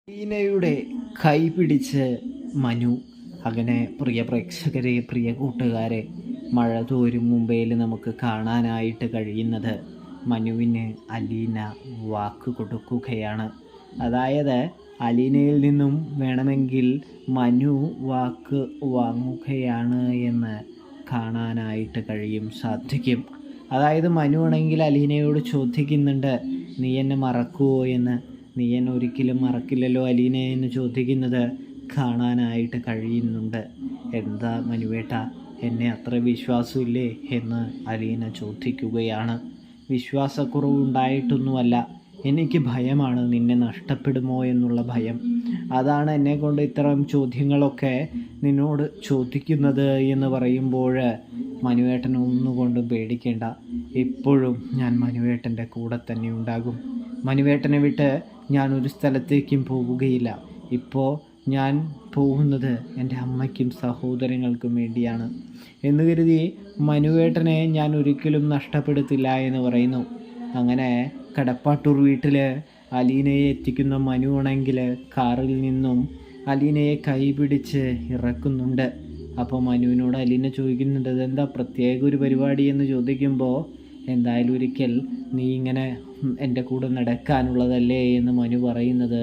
അലീനയുടെ കൈ പിടിച്ച് മനു. അങ്ങനെ പ്രിയ പ്രേക്ഷകരെ, പ്രിയ കൂട്ടുകാരെ, മഴ തോരും മുമ്പേൽ നമുക്ക് കാണാനായിട്ട് കഴിയുന്നത് മനുവിന് അലീന വാക്ക് കൊടുക്കുകയാണ്. അതായത് അലീനയിൽ നിന്നും വേണമെങ്കിൽ മനു വാക്ക് വാങ്ങുകയാണ് എന്ന് കാണാനായിട്ട് സാധിക്കും. അതായത് മനു ആണെങ്കിൽ അലീനയോട് ചോദിക്കുന്നുണ്ട്, നീ എന്നെ മറക്കുമോ എന്ന്. നീ എന്നെ ഒരിക്കലും മറക്കില്ലല്ലോ അലീനെ എന്ന് ചോദിക്കുന്നത് കാണാനായിട്ട് കഴിയുന്നുണ്ട്. എന്താ മനുവേട്ട, എന്നെ അത്ര വിശ്വാസമില്ലേ എന്ന് അലീന ചോദിക്കുകയാണ്. വിശ്വാസക്കുറവുണ്ടായിട്ടൊന്നുമല്ല, എനിക്ക് ഭയമാണ്, നിന്നെ നഷ്ടപ്പെടുമോ എന്നുള്ള ഭയം. അതാണ് എന്നെക്കൊണ്ട് ഇത്തരം ചോദ്യങ്ങളൊക്കെ നിന്നോട് ചോദിക്കുന്നത് എന്ന് പറയുമ്പോൾ മനുവേട്ടൻ ഒന്നുകൊണ്ടും പേടിക്കേണ്ട. എപ്പോഴും ഞാൻ മനുവേട്ടൻ്റെ കൂടെ തന്നെ ഉണ്ടാകും. മനുവേട്ടനെ വിട്ട് ഞാൻ ഒരു സ്ഥലത്തേക്കും പോവുകയില്ല. ഇപ്പോൾ ഞാൻ പോകുന്നത് എൻ്റെ അമ്മയ്ക്കും സഹോദരങ്ങൾക്കും വേണ്ടിയാണ് എന്ന് കരുതി മനുവേട്ടനെ ഞാൻ ഒരിക്കലും നഷ്ടപ്പെടുത്തില്ല എന്ന് പറയുന്നു. അങ്ങനെ കടപ്പാട്ടൂർ വീട്ടിൽ അലീനയെ എത്തിക്കുന്ന മനു ആണെങ്കിൽ കാറിൽ നിന്നും അലീനയെ കൈ പിടിച്ച് ഇറക്കുന്നുണ്ട്. അപ്പോൾ മനുവിനോട് അലീന ചോദിക്കുന്നുണ്ട്, ഇതെന്താ പ്രത്യേക ഒരു പരിപാടി എന്ന് ചോദിക്കുമ്പോൾ, എന്തായാലും ഒരിക്കൽ നീ ഇങ്ങനെ എൻ്റെ കൂടെ നടക്കാനുള്ളതല്ലേ എന്ന് മനു പറയുന്നത്